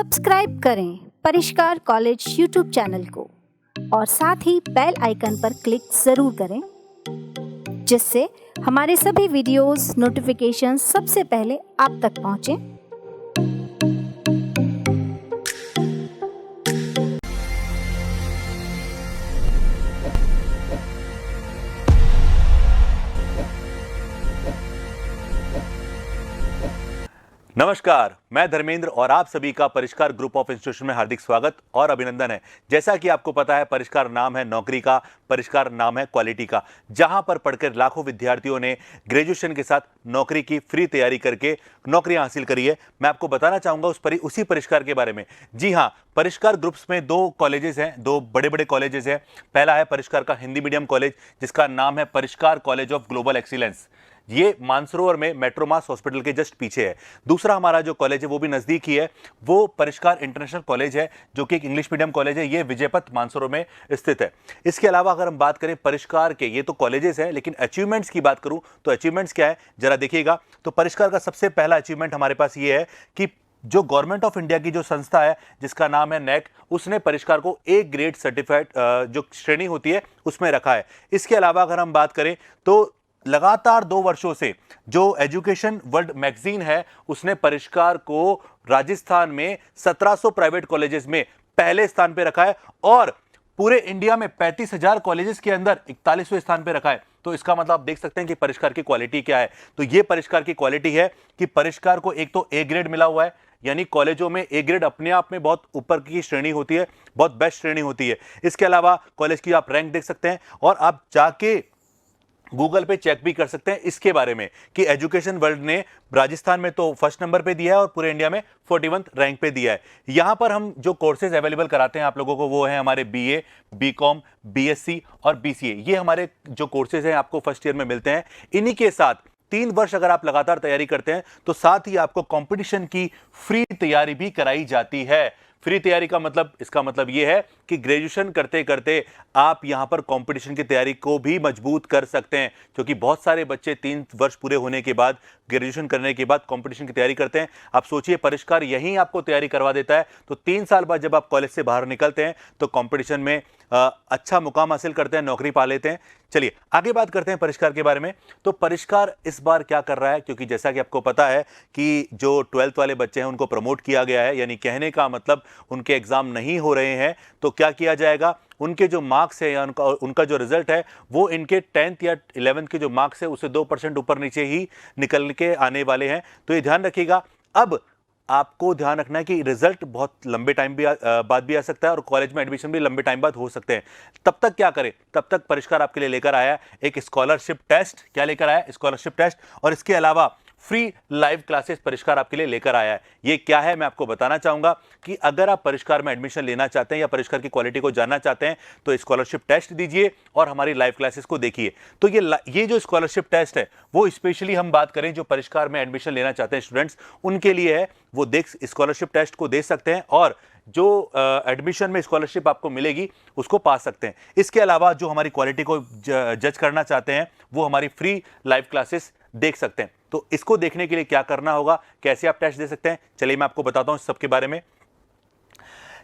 Subscribe करें परिष्कार college YouTube channel को और साथ ही बेल आइकन पर क्लिक जरूर करें, जिससे हमारे सभी वीडियोस नोटिफिकेशन सबसे पहले आप तक पहुंचे। नमस्कार, मैं धर्मेंद्र और आप सभी का परिष्कार ग्रुप ऑफ इंस्टीट्यूशन में हार्दिक स्वागत और अभिनंदन है। जैसा कि आपको पता है, परिष्कार नाम है नौकरी का, परिष्कार नाम है क्वालिटी का, जहां पर पढ़कर लाखों विद्यार्थियों ने ग्रेजुएशन के साथ नौकरी की फ्री तैयारी करके नौकरियां हासिल करी है। मैं आपको बताना चाहूंगा उसी परिष्कार के बारे में। जी हाँ, परिष्कार ग्रुप्स में दो कॉलेजेस हैं, दो बड़े बड़े कॉलेजेस हैं। पहला है परिष्कार का हिंदी मीडियम कॉलेज, जिसका नाम है परिष्कार कॉलेज ऑफ ग्लोबल एक्सीलेंस। ये मानसरोवर में मेट्रोमास हॉस्पिटल के जस्ट पीछे है। दूसरा हमारा जो कॉलेज है वो भी नजदीक ही है, वो परिष्कार इंटरनेशनल कॉलेज है, जो कि एक इंग्लिश मीडियम कॉलेज है। ये विजयपथ मानसरोवर में स्थित है। इसके अलावा अगर हम बात करें परिष्कार के, ये तो कॉलेजेस हैं, लेकिन अचीवमेंट्स की बात करूं तो अचीवमेंट्स क्या है जरा देखिएगा। तो परिष्कार का सबसे पहला अचीवमेंट हमारे पास ये है कि जो गवर्नमेंट ऑफ इंडिया की जो संस्था है जिसका नाम है नैक, उसने परिष्कार को ए ग्रेड सर्टिफाइड जो श्रेणी होती है उसमें रखा है। इसके अलावा अगर हम बात करें तो लगातार 2 वर्षों से जो एजुकेशन वर्ल्ड मैगजीन है उसने परिष्कार को राजस्थान में 1700 प्राइवेट कॉलेजेस में पहले स्थान पे रखा है और पूरे इंडिया में 35,000 कॉलेजेस के अंदर 41वें स्थान पे रखा है। तो इसका मतलब आप देख सकते हैं कि परिष्कार की क्वालिटी क्या है। तो ये परिष्कार की क्वालिटी है कि परिष्कार को एक तो ए ग्रेड मिला हुआ है, यानी कॉलेजों में ए ग्रेड अपने आप में बहुत ऊपर की श्रेणी होती है, बहुत बेस्ट श्रेणी होती है। इसके अलावा कॉलेज की आप रैंक देख सकते हैं और आप जाके गूगल पे चेक भी कर सकते हैं इसके बारे में कि एजुकेशन वर्ल्ड ने राजस्थान में तो फर्स्ट नंबर पे दिया है और पूरे इंडिया में 41 रैंक पे दिया है। यहां पर हम जो कोर्सेज अवेलेबल कराते हैं आप लोगों को वो है हमारे बीए, बीकॉम, बीएससी और बीसीए। ये हमारे जो कोर्सेज हैं आपको फर्स्ट ईयर में मिलते हैं। इन्हीं के साथ 3 वर्ष अगर आप लगातार तैयारी करते हैं तो साथ ही आपको कंपटीशन की फ्री तैयारी भी कराई जाती है। फ्री तैयारी का मतलब, इसका मतलब यह है कि ग्रेजुएशन करते करते आप यहां पर कंपटीशन की तैयारी को भी मजबूत कर सकते हैं, क्योंकि बहुत सारे बच्चे 3 वर्ष पूरे होने के बाद, ग्रेजुएशन करने के बाद कंपटीशन की तैयारी करते हैं। आप सोचिए, परिष्कार यहीं आपको तैयारी करवा देता है, तो 3 साल बाद जब आप कॉलेज से बाहर निकलते हैं तो कंपटीशन में अच्छा मुकाम हासिल करते हैं, नौकरी पा लेते हैं। चलिए आगे बात करते हैं परिष्कार के बारे में। तो परिष्कार इस बार क्या कर रहा है, क्योंकि जैसा कि आपको पता है कि जो 12th वाले बच्चे हैं उनको प्रमोट किया गया है, यानी कहने का मतलब उनके एग्जाम नहीं हो रहे हैं, तो क्या किया जाएगा, उनके जो मार्क्स है या उनका जो रिजल्ट है वो इनके 10th या 11th के जो मार्क्स है उससे 2% ऊपर नीचे ही निकल के आने वाले हैं। तो ये ध्यान रखिएगा। अब आपको ध्यान रखना है कि रिजल्ट बहुत लंबे टाइम बाद भी आ सकता है और कॉलेज में एडमिशन भी लंबे टाइम बाद हो सकते हैं। तब तक क्या करें, तब तक परिष्कार आपके लिए लेकर आया एक स्कॉलरशिप टेस्ट। क्या लेकर आया? Scholarship test. और इसके अलावा फ्री लाइव क्लासेस परिष्कार आपके लिए लेकर आया है। ये क्या है मैं आपको बताना चाहूंगा कि अगर आप परिष्कार में एडमिशन लेना चाहते हैं या परिष्कार की क्वालिटी को जानना चाहते हैं तो स्कॉलरशिप टेस्ट दीजिए और हमारी लाइव क्लासेस को देखिए। तो ये जो स्कॉलरशिप टेस्ट है वो स्पेशली हम बात करें जो परिष्कार में एडमिशन लेना चाहते हैं स्टूडेंट्स, उनके लिए है। वो स्कॉलरशिप टेस्ट को दे सकते हैं और जो एडमिशन में स्कॉलरशिप आपको मिलेगी उसको पा सकते हैं। इसके अलावा जो हमारी क्वालिटी को जज करना चाहते हैं वो हमारी फ्री लाइव क्लासेस देख सकते हैं। तो इसको देखने के लिए क्या करना होगा, कैसे आप टेस्ट दे सकते हैं, चलिए मैं आपको बताता हूं इस सबके बारे में।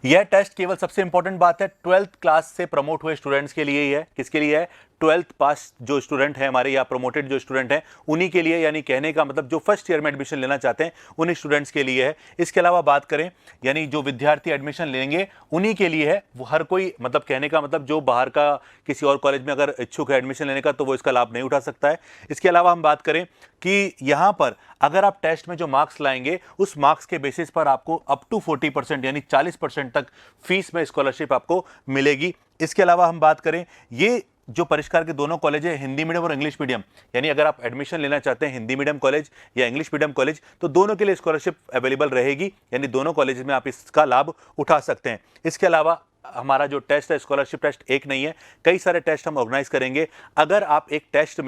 यह टेस्ट केवल सबसे इंपॉर्टेंट बात है 12th क्लास से प्रमोट हुए स्टूडेंट्स के लिए ही है। किसके लिए है? 12th पास जो स्टूडेंट है हमारे या प्रमोटेड जो स्टूडेंट हैं उन्हीं के लिए, यानी कहने का मतलब जो फर्स्ट ईयर में एडमिशन लेना चाहते हैं उन्हीं स्टूडेंट्स के लिए है। इसके अलावा बात करें यानी जो विद्यार्थी एडमिशन लेंगे उन्हीं के लिए है। वो हर कोई, मतलब कहने का मतलब जो बाहर का किसी और कॉलेज में अगर इच्छुक है एडमिशन लेने का तो वो इसका लाभ नहीं उठा सकता है। इसके अलावा हम बात करें कि यहाँ पर अगर आप टेस्ट में जो मार्क्स लाएंगे उस मार्क्स के बेसिस पर आपको अप टू 40% यानी 40% तक फीस में स्कॉलरशिप आपको मिलेगी। इसके अलावा हम बात करें, ये जो परिष्कार के दोनों कॉलेज है हिंदी मीडियम और इंग्लिश मीडियम, यानी अगर आप एडमिशन लेना चाहते हैं हिंदी मीडियम कॉलेज या इंग्लिश मीडियम कॉलेज तो दोनों के लिए स्कॉलरशिप अवेलेबल रहेगी, यानी दोनों कॉलेज में आप इसका लाभ उठा सकते हैं। इसके अलावा हमारा जो टेस्ट है स्कॉलरशिप टेस्ट एक नहीं है, कई सारे टेस्ट हम ऑर्गेनाइज करेंगे। अगर आप एक टेस्ट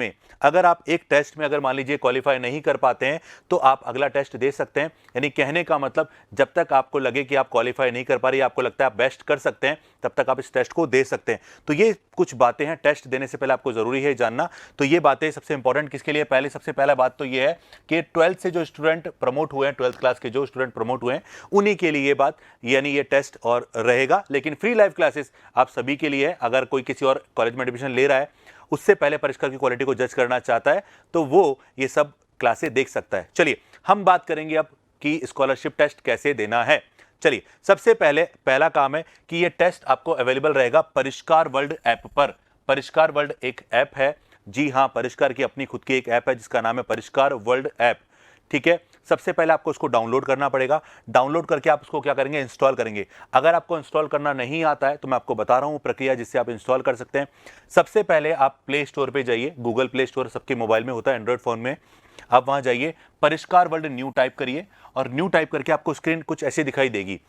में अगर मान लीजिए क्वालिफाई नहीं कर पाते हैं तो आप अगला टेस्ट दे सकते हैं। यानी कहने का मतलब जब तक आपको लगे कि आप क्वालिफाई नहीं कर पा रही, आपको लगता है आप बेस्ट कर सकते हैं, तब तक आप इस टेस्ट को दे सकते हैं। तो ये कुछ बातें हैं टेस्ट देने से पहले आपको जरूरी है जानना। तो ये बातें सबसे इंपॉर्टेंट किसके लिए, पहले सबसे पहला बात तो ये है कि 12th से जो स्टूडेंट प्रमोट हुए हैं, 12th क्लास के जो स्टूडेंट प्रमोट हुए हैं उन्हीं के लिए ये बात, यानी ये टेस्ट और रहेगा। लेकिन फ्री लाइव क्लासेस आप सभी के लिए है। अगर कोई किसी और कॉलेज में एडमिशन ले रहा है, उससे पहले परिष्कार की क्वालिटी को जज करना चाहता है, तो वो ये सब क्लासेस देख सकता है। चलिए हम बात करेंगे अब कि स्कॉलरशिप टेस्ट कैसे देना है। चलिए सबसे पहले पहला काम है कि ये टेस्ट आपको अवेलेबल रहेगा परिष्कार वर्ल्ड ऐप पर। परिष्कार वर्ल्ड एक ऐप है, जी हाँ, परिष्कार की अपनी खुद की एक ऐप है जिसका नाम है परिष्कार वर्ल्ड ऐप। ठीक है, सबसे पहले आपको उसको डाउनलोड करना पड़ेगा। डाउनलोड करके आप उसको क्या करेंगे, इंस्टॉल करेंगे। अगर आपको इंस्टॉल करना नहीं आता है तो मैं आपको बता रहा हूं प्रक्रिया जिससे आप इंस्टॉल कर सकते हैं। सबसे पहले आप प्ले स्टोर पे जाइए, गूगल प्ले स्टोर सबके मोबाइल में होता है, एंड्रॉइड फोन में। आप वहां जाइए, परिष्कार वर्ल्ड न्यू टाइप करिए और न्यू टाइप करके आपको स्क्रीन कुछ ऐसी दिखाई देगी।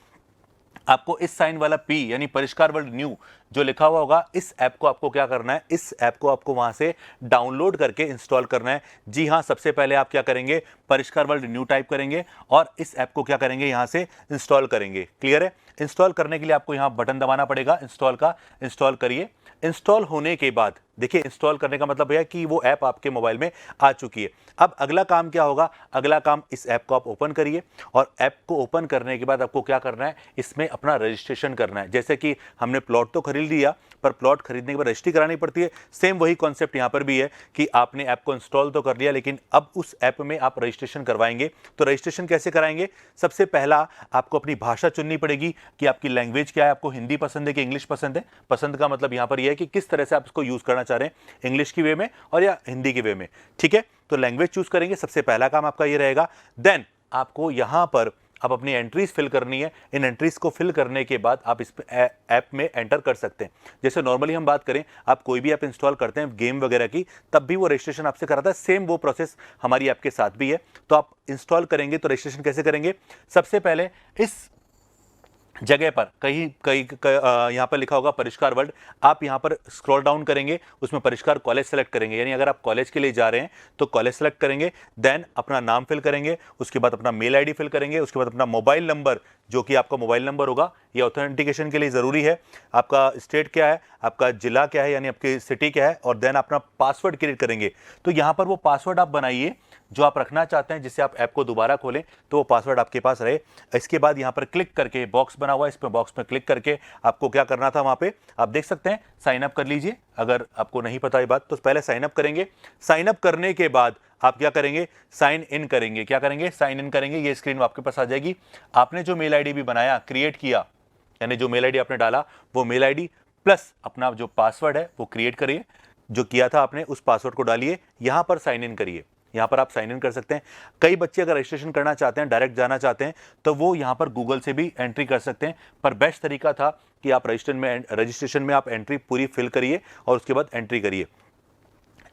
आपको इस साइन वाला पी यानी परिष्कार वर्ल्ड न्यू जो लिखा हुआ होगा, इस ऐप को आपको क्या करना है, इस ऐप को आपको वहां से डाउनलोड करके इंस्टॉल करना है। जी हां, सबसे पहले आप क्या करेंगे, परिष्कार वर्ल्ड न्यू टाइप करेंगे और इस ऐप को क्या करेंगे, यहां से इंस्टॉल करेंगे। क्लियर है? इंस्टॉल करने के लिए आपको यहां बटन दबाना पड़ेगा इंस्टॉल का। इंस्टॉल करिए। इंस्टॉल होने के बाद देखिए, इंस्टॉल करने का मतलब है कि वो ऐप आपके मोबाइल में आ चुकी है। अब अगला काम क्या होगा, अगला काम इस ऐप को आप ओपन करिए और ऐप को ओपन करने के बाद आपको क्या करना है, इसमें अपना रजिस्ट्रेशन करना है। जैसे कि हमने प्लॉट तो खरीद लिया, पर प्लॉट खरीदने के बाद रजिस्ट्री करानी पड़ती है। सेम वही कॉन्सेप्ट यहाँ पर भी है कि आपने ऐप को इंस्टॉल तो कर लिया, लेकिन अब उस ऐप में आप रजिस्ट्रेशन करवाएंगे। तो रजिस्ट्रेशन कैसे कराएंगे, सबसे पहला आपको अपनी भाषा चुननी पड़ेगी कि आपकी लैंग्वेज क्या है, आपको हिंदी पसंद है कि इंग्लिश पसंद है। पसंद का मतलब यहाँ पर यह है कि किस तरह से आप इसको यूज करना चाह रहे हैं, इंग्लिश की वे में और या हिंदी की वे में। ठीक है, तो लैंग्वेज चूज करेंगे, सबसे पहला काम आपका ये रहेगा। देन आपको यहां पर आप अपनी एंट्रीज फिल करनी है। इन एंट्रीज को फिल करने के बाद आप इस ऐप में एंटर कर सकते हैं। जैसे नॉर्मली हम बात करें, आप कोई भी ऐप इंस्टॉल करते हैं गेम वगैरह की, तब भी वो रजिस्ट्रेशन आपसे कराता है। सेम वो प्रोसेस हमारी ऐप के साथ भी है। तो आप इंस्टॉल करेंगे तो रजिस्ट्रेशन कैसे करेंगे, सबसे पहले इस जगह पर कहीं यहाँ पर लिखा होगा परिष्कार वर्ल्ड, आप यहाँ पर स्क्रॉल डाउन करेंगे, उसमें परिष्कार कॉलेज सेलेक्ट करेंगे। यानी अगर आप कॉलेज के लिए जा रहे हैं तो कॉलेज सेलेक्ट करेंगे। देन अपना नाम फिल करेंगे, उसके बाद अपना मेल आईडी फिल करेंगे, उसके बाद अपना मोबाइल नंबर जो कि आपका मोबाइल नंबर होगा, ये ऑथेंटिकेशन के लिए ज़रूरी है। आपका स्टेट क्या है, आपका जिला क्या है, यानी आपकी सिटी क्या है, और देन अपना पासवर्ड क्रिएट करेंगे। तो यहाँ पर वो पासवर्ड आप बनाइए जो आप रखना चाहते हैं, जिससे आप ऐप को दोबारा खोलें तो वो पासवर्ड आपके पास रहे। इसके बाद यहाँ पर क्लिक करके बॉक्स बना हुआ है, इस पर बॉक्स में क्लिक करके आपको क्या करना था, वहाँ पे आप देख सकते हैं साइन अप कर लीजिए। अगर आपको नहीं पता ये बात तो पहले साइन अप करेंगे। साइन अप करने के बाद आप क्या करेंगे, साइन इन करेंगे। क्या करेंगे, साइन इन करेंगे। ये स्क्रीन आपके पास आ जाएगी। आपने जो मेल आईडी भी बनाया, क्रिएट किया, यानी जो मेल आईडी आपने डाला वो मेल आईडी प्लस अपना जो पासवर्ड है वो क्रिएट करिए, जो किया था आपने उस पासवर्ड को डालिए, यहां पर साइन इन करिए। यहां पर आप साइन इन कर सकते हैं। कई बच्चे अगर रजिस्ट्रेशन करना चाहते हैं, डायरेक्ट जाना चाहते हैं, तो वो यहां पर गूगल से भी एंट्री कर सकते हैं। पर बेस्ट तरीका था कि आप रजिस्ट्रेशन में आप एंट्री पूरी फिल करिए और उसके बाद एंट्री करिए।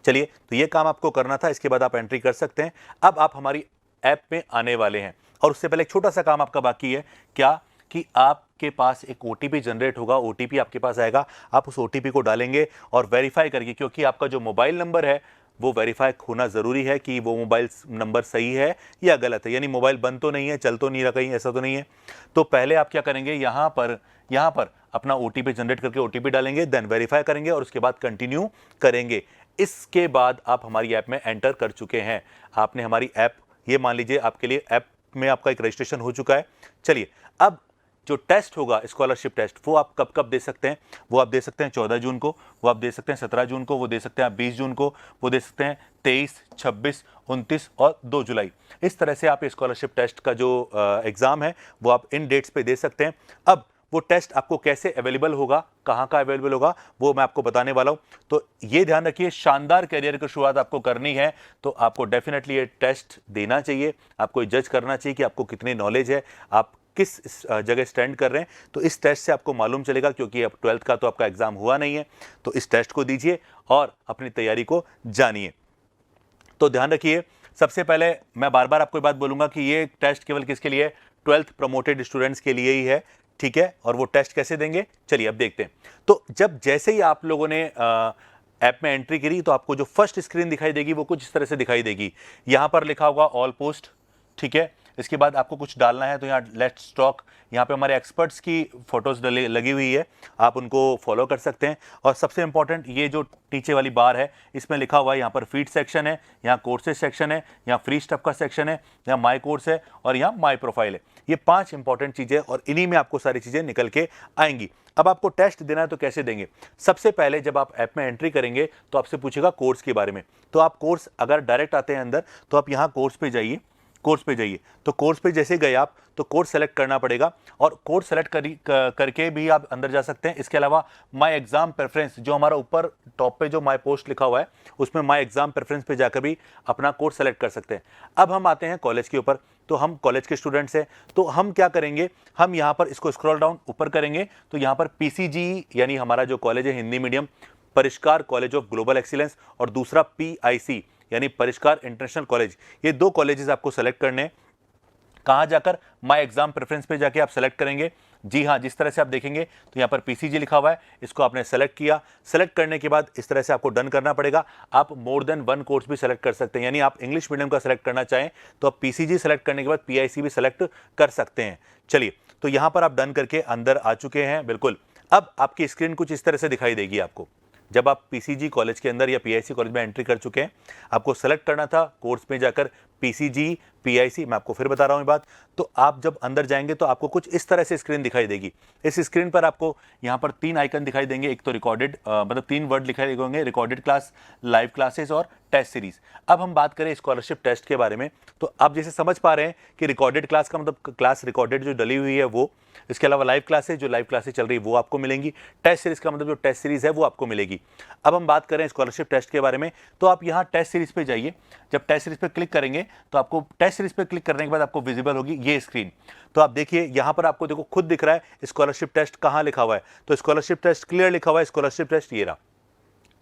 चलिए, तो ये काम आपको करना था, इसके बाद आप एंट्री कर सकते हैं। अब आप हमारी ऐप में आने वाले हैं और उससे पहले एक छोटा सा काम आपका बाकी है। क्या कि आपके पास एक ओटीपी जनरेट होगा, ओटीपी आपके पास आएगा, आप उस ओटीपी को डालेंगे और वेरीफाई करिए, क्योंकि आपका जो मोबाइल नंबर है वो वेरीफाई होना ज़रूरी है कि वो मोबाइल नंबर सही है या गलत है। यानी मोबाइल बंद तो नहीं है, चल तो नहीं रहा कहीं, ऐसा तो नहीं है। तो पहले आप क्या करेंगे, यहाँ पर अपना ओटीपी जनरेट करके ओटीपी डालेंगे, देन वेरीफाई करेंगे और उसके बाद कंटिन्यू करेंगे। इसके बाद आप हमारी ऐप में एंटर कर चुके हैं। आपने हमारी ऐप, ये मान लीजिए आपके लिए ऐप में आपका एक रजिस्ट्रेशन हो चुका है। चलिए, अब जो टेस्ट होगा स्कॉलरशिप टेस्ट, वो आप कब कब दे सकते हैं, वो आप दे सकते हैं 14 जून को, वो आप दे सकते हैं 17 जून को, वो दे सकते हैं 20 जून को, वो दे सकते हैं 23, 26, 29 और 2 जुलाई। इस तरह से आप स्कॉलरशिप टेस्ट का जो एग्ज़ाम है वो आप इन डेट्स पे दे सकते हैं। अब वो टेस्ट आपको कैसे अवेलेबल होगा, कहाँ का अवेलेबल होगा, वो मैं आपको बताने वाला हूँ। तो ये ध्यान रखिए, शानदार करियर की शुरुआत आपको करनी है तो आपको डेफिनेटली ये टेस्ट देना चाहिए। आपको जज करना चाहिए कि आपको कितनी नॉलेज है, आप किस जगह स्टैंड कर रहे हैं। तो इस टेस्ट से आपको मालूम चलेगा, क्योंकि अब 12th का तो आपका एग्जाम हुआ नहीं है। तो इस टेस्ट को दीजिए और अपनी तैयारी को जानिए। तो ध्यान रखिए, सबसे पहले मैं बार बार आपको बात बोलूंगा कि ये टेस्ट केवल किसके लिए, 12th प्रमोटेड स्टूडेंट्स के लिए ही है। ठीक है, और वो टेस्ट कैसे देंगे चलिए अब देखते हैं। तो जब जैसे ही आप लोगों ने ऐप में एंट्री करी तो आपको जो फर्स्ट स्क्रीन दिखाई देगी वो कुछ इस तरह से दिखाई देगी। यहाँ पर लिखा होगा ऑल पोस्ट, ठीक है। इसके बाद आपको कुछ डालना है, तो यहाँ लेट्स टॉक, यहाँ पे हमारे एक्सपर्ट्स की फोटोज लगी हुई है, आप उनको फॉलो कर सकते हैं। और सबसे इंपॉर्टेंट ये जो नीचे वाली बार है इसमें लिखा हुआ है, यहाँ पर फीड सेक्शन है, यहाँ कोर्सेज सेक्शन है, यहाँ फ्री स्टफ का सेक्शन है, यहाँ माई कोर्स है और यहाँ माई प्रोफाइल है। ये 5 इंपॉर्टेंट चीज़ें और इन्हीं में आपको सारी चीज़ें निकल के आएंगी। अब आपको टेस्ट देना है तो कैसे देंगे? सबसे पहले जब आप ऐप में एंट्री करेंगे तो आपसे पूछेगा कोर्स के बारे में। तो आप कोर्स अगर डायरेक्ट आते हैं अंदर तो आप यहाँ कोर्स पे जाइए, कोर्स पे जाइए। तो कोर्स पे जैसे गए आप तो कोर्स सेलेक्ट करना पड़ेगा और कोर्स सेलेक्ट करके भी आप अंदर जा सकते हैं। इसके अलावा माय एग्जाम प्रेफरेंस, जो हमारा ऊपर टॉप पे जो माय पोस्ट लिखा हुआ है उसमें माय एग्जाम प्रेफरेंस पे जाकर भी अपना कोर्स सेलेक्ट कर सकते हैं। अब हम आते हैं कॉलेज के ऊपर, तो हम कॉलेज के स्टूडेंट्स हैं, तो हम क्या करेंगे, हम यहाँ पर इसको स्क्रॉल डाउन ऊपर करेंगे तो यहाँ पर PCG यानी हमारा जो कॉलेज है हिंदी मीडियम, परिष्कार कॉलेज ऑफ ग्लोबल एक्सीलेंस, और दूसरा PIC यानी परिष्कार इंटरनेशनल कॉलेज, ये 2 कॉलेजेस आपको सेलेक्ट करने हैं। कहाँ जाकर? माय एग्जाम प्रेफरेंस पे जाके आप सेलेक्ट करेंगे। जी हाँ, जिस तरह से आप देखेंगे तो यहाँ पर PCG लिखा हुआ है, इसको आपने सेलेक्ट किया। सेलेक्ट करने के बाद इस तरह से आपको डन करना पड़ेगा। आप मोर देन 1 कोर्स भी सेलेक्ट कर सकते हैं, यानी आप इंग्लिश मीडियम का सेलेक्ट करना चाहें तो आप PCG सेलेक्ट करने के बाद PIC भी सेलेक्ट कर सकते हैं। चलिए, तो यहाँ पर आप डन करके अंदर आ चुके हैं। बिल्कुल, अब आपकी स्क्रीन कुछ इस तरह से दिखाई देगी आपको। जब आप PCG कॉलेज के अंदर या PIC कॉलेज में एंट्री कर चुके हैं, आपको सेलेक्ट करना था कोर्स में जाकर PCG PIC, मैं आपको फिर बता रहा हूँ ये बात। तो आप जब अंदर जाएंगे तो आपको कुछ इस तरह से स्क्रीन दिखाई देगी। इस स्क्रीन पर आपको यहाँ पर 3 आइकन दिखाई देंगे। एक तो रिकॉर्डेड, मतलब 3 वर्ड दिखाई देंगे, रिकॉर्डेड क्लास, लाइव क्लासेस और टेस्ट सीरीज। अब हम बात करें स्कॉलरशिप टेस्ट के बारे में, तो आप जैसे समझ पा रहे हैं कि रिकॉर्डेड क्लास का मतलब क्लास रिकॉर्डेड जो डली हुई है वो, इसके अलावा लाइव क्लासेस, जो लाइव क्लासेस चल रही है वो आपको मिलेंगी। टेस्ट सीरीज का मतलब जो टेस्ट सीरीज है वो आपको मिलेगी। अब हम बात करें स्कॉलरशिप टेस्ट के बारे में, तो आप यहाँ टेस्ट सीरीज पे जाइए। जब टेस्ट सीरीज पे क्लिक करेंगे तो आपको टेस्ट सीरीज पे क्लिक करने के बाद आपको विजिबल होगी ये स्क्रीन। तो आप देखिए यहाँ पर आपको देखो खुद दिख रहा है स्कॉलरशिप टेस्ट कहाँ लिखा हुआ है, तो स्कॉलरशिप टेस्ट क्लियर लिखा हुआ है, स्कॉलरशिप टेस्ट ये रहा।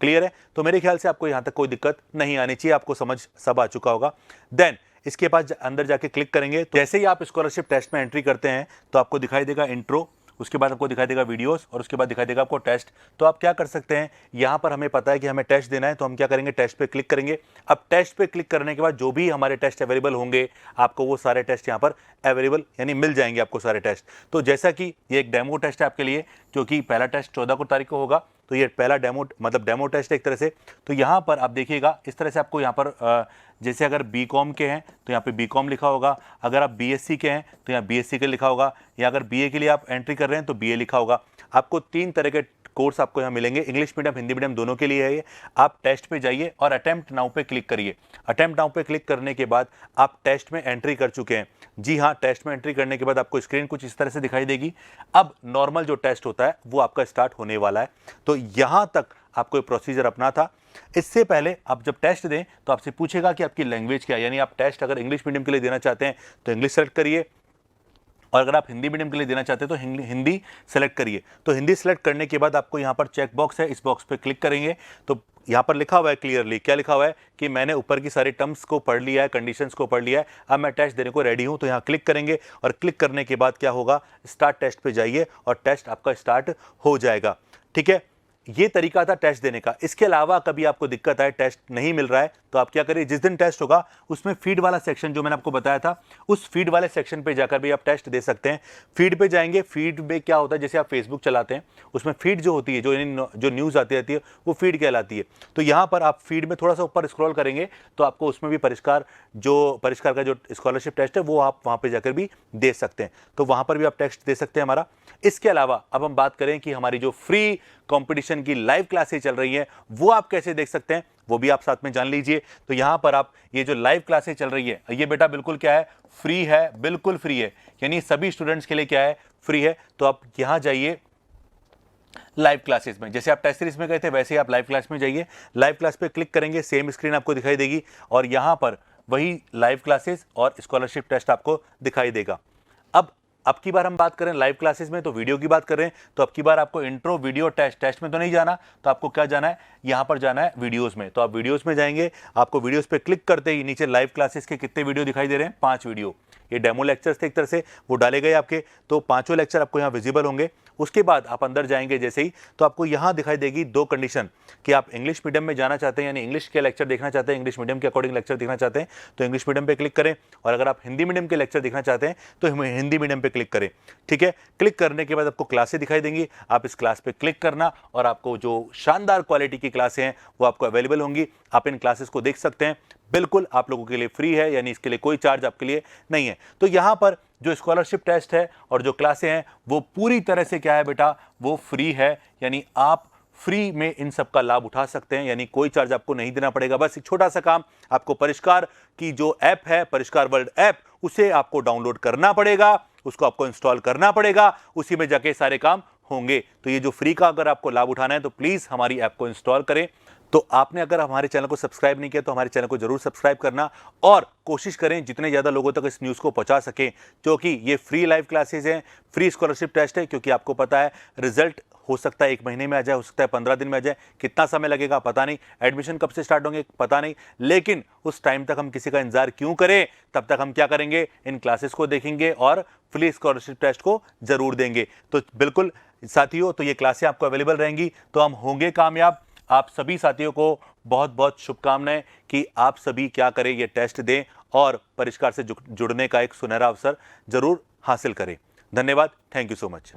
क्लियर है? तो मेरे ख्याल से आपको यहाँ तक कोई दिक्कत नहीं आनी चाहिए, आपको समझ सब आ चुका होगा। देन इसके बाद अंदर जाके क्लिक करेंगे तो जैसे ही आप स्कॉलरशिप टेस्ट में एंट्री करते हैं तो आपको दिखाई देगा इंट्रो, उसके बाद आपको दिखाई देगा वीडियोस और उसके बाद दिखाई देगा आपको टेस्ट। तो आप क्या कर सकते हैं, यहाँ पर हमें पता है कि हमें टेस्ट देना है तो हम क्या करेंगे, टेस्ट पे क्लिक करेंगे। अब टेस्ट पे क्लिक करने के बाद जो भी हमारे टेस्ट अवेलेबल होंगे आपको वो सारे टेस्ट यहाँ पर अवेलेबल यानी मिल जाएंगे आपको सारे टेस्ट। तो जैसा कि ये एक डेमो टेस्ट है आपके लिए, जो कि पहला टेस्ट 14 तारीख को होगा, तो ये पहला डेमो मतलब डेमो टेस्ट है एक तरह से। तो यहाँ पर आप देखिएगा इस तरह से आपको यहाँ पर जैसे अगर BCom के हैं तो यहाँ पे BCom लिखा होगा, अगर आप BSc के हैं तो यहाँ BSc के लिखा होगा, या अगर BA के लिए आप एंट्री कर रहे हैं तो BA लिखा होगा। आपको 3 तरह के कोर्स आपको यहाँ मिलेंगे, इंग्लिश मीडियम हिंदी मीडियम दोनों के लिए है ये। आप टेस्ट पे जाइए और अटेम्प्ट नाउ पे क्लिक करिए। अटेम्प्ट नाउ पे क्लिक करने के बाद आप टेस्ट में एंट्री कर चुके हैं। जी हाँ, टेस्ट में एंट्री करने के बाद आपको स्क्रीन कुछ इस तरह से दिखाई देगी। अब नॉर्मल जो टेस्ट होता है वो आपका स्टार्ट होने वाला है। तो यहाँ तक आपको प्रोसीजर अपना था। इससे पहले आप जब टेस्ट दें तो आपसे पूछेगा कि आपकी लैंग्वेज क्या है, यानी आप टेस्ट अगर इंग्लिश मीडियम के लिए देना चाहते हैं तो इंग्लिश सेलेक्ट करिए, और अगर आप हिंदी मीडियम के लिए देना चाहते हैं तो हिंदी सेलेक्ट करिए। तो हिंदी सेलेक्ट करने के बाद आपको यहाँ पर चेक बॉक्स है, इस बॉक्स पे क्लिक करेंगे तो यहाँ पर लिखा हुआ है क्लियरली, क्या लिखा हुआ है कि मैंने ऊपर की सारी टर्म्स को पढ़ लिया है, कंडीशंस को पढ़ लिया है, अब मैं टेस्ट देने को रेडी हूँ। तो यहाँ क्लिक करेंगे और क्लिक करने के बाद क्या होगा, स्टार्ट टेस्ट पे जाइए और टेस्ट आपका स्टार्ट हो जाएगा। ठीक है, ये तरीका था टेस्ट देने का। इसके अलावा कभी आपको दिक्कत आए, टेस्ट नहीं मिल रहा है, तो आप क्या करिए, जिस दिन टेस्ट होगा उसमें फीड वाला सेक्शन जो मैंने आपको बताया था, उस फीड वाले सेक्शन पे जाकर भी आप टेस्ट दे सकते हैं। फीड पे जाएंगे, फीड में क्या होता है, जैसे आप फेसबुक चलाते हैं उसमें फीड जो होती है, जो न्यूज़ आती रहती है वो फीड कहलाती है। तो यहाँ पर आप फीड में थोड़ा सा ऊपर स्क्रॉल करेंगे तो आपको उसमें भी परिष्कार का जो स्कॉलरशिप टेस्ट है वो आप वहाँ पर जाकर भी दे सकते हैं। तो वहाँ पर भी आप टेस्ट दे सकते हैं हमारा। इसके अलावा अब हम बात करें कि हमारी जो फ्री कंपटीशन की लाइव क्लासेस चल रही हैं वो आप कैसे देख सकते हैं, वो भी आप साथ में जान लीजिए। तो यहां पर आप ये जो लाइव क्लासेस चल रही है, ये बेटा बिल्कुल क्या है, फ्री है, बिल्कुल फ्री है, यानी सभी स्टूडेंट्स के लिए क्या है, फ्री है। तो आप यहां जाइए लाइव क्लासेस में, जैसे आप टेस्ट सीरीज में गए थे वैसे ही आप लाइव क्लास में जाइए। लाइव क्लास पे क्लिक करेंगे, सेम स्क्रीन आपको दिखाई देगी और यहां पर वही लाइव क्लासेस और स्कॉलरशिप टेस्ट आपको दिखाई देगा। अब की बार हम बात करें लाइव क्लासेस में, तो वीडियो की बात करें तो अब की बार आपको इंट्रो वीडियो टेस्ट में तो नहीं जाना, तो आपको क्या जाना है, यहां पर जाना है वीडियोस में। तो आप वीडियोस में जाएंगे, आपको वीडियोस पे क्लिक करते ही नीचे लाइव क्लासेस के कितने वीडियो दिखाई दे रहे हैं, 5 वीडियो। ये डेमो लेक्चर्स थे एक तरह से, वो डाले गए आपके, तो पांचों लेक्चर आपको यहाँ विजिबल होंगे। उसके बाद आप अंदर जाएंगे जैसे ही, तो आपको यहाँ दिखाई देगी दो कंडीशन कि आप इंग्लिश मीडियम में जाना चाहते हैं, यानी इंग्लिश के लेक्चर देखना चाहते हैं, इंग्लिश मीडियम के अकॉर्डिंग लेक्चर देखना चाहते हैं तो इंग्लिश मीडियम पे क्लिक करें, और अगर आप हिंदी मीडियम के लेक्चर देखना चाहते हैं तो हिंदी मीडियम पे क्लिक करें। ठीक है, क्लिक करने के बाद आपको क्लासें दिखाई देंगी, आप इस क्लास पे क्लिक करना और आपको जो शानदार क्वालिटी की क्लासें हैं वो आपको अवेलेबल होंगी। आप इन क्लासेस को देख सकते हैं, बिल्कुल आप लोगों के लिए फ्री है, यानी इसके लिए कोई चार्ज आपके लिए नहीं है। तो यहाँ पर जो स्कॉलरशिप टेस्ट है और जो क्लासें हैं वो पूरी तरह से क्या है बेटा, वो फ्री है, यानी आप फ्री में इन सब का लाभ उठा सकते हैं, यानी कोई चार्ज आपको नहीं देना पड़ेगा। बस एक छोटा सा काम, आपको परिष्कार की जो ऐप है, परिष्कार वर्ल्ड ऐप, उसे आपको डाउनलोड करना पड़ेगा, उसको आपको इंस्टॉल करना पड़ेगा, उसी में जाके सारे काम होंगे। तो ये जो फ्री का अगर आपको लाभ उठाना है तो प्लीज हमारी ऐप को इंस्टॉल करें। तो आपने अगर हमारे चैनल को सब्सक्राइब नहीं किया तो हमारे चैनल को जरूर सब्सक्राइब करना, और कोशिश करें जितने ज्यादा लोगों तक इस न्यूज को पहुंचा सकें, क्योंकि ये फ्री लाइव क्लासेस हैं, फ्री स्कॉलरशिप टेस्ट है। क्योंकि आपको पता है रिजल्ट हो सकता है 1 महीने में आ जाए, हो सकता है 15 दिन में आ जाए, कितना समय लगेगा पता नहीं, एडमिशन कब से स्टार्ट होंगे पता नहीं, लेकिन उस टाइम तक हम किसी का इंतजार क्यों करें, तब तक हम क्या करेंगे, इन क्लासेस को देखेंगे और फ्री स्कॉलरशिप टेस्ट को जरूर देंगे। तो बिल्कुल साथियों, तो ये क्लासें आपको अवेलेबल रहेंगी, तो हम होंगे कामयाब। आप सभी साथियों को बहुत बहुत शुभकामनाएं कि आप सभी क्या करें, ये टेस्ट दें और परिष्कार से जुड़ने का एक सुनहरा अवसर जरूर हासिल करें। धन्यवाद, थैंक यू सो मच।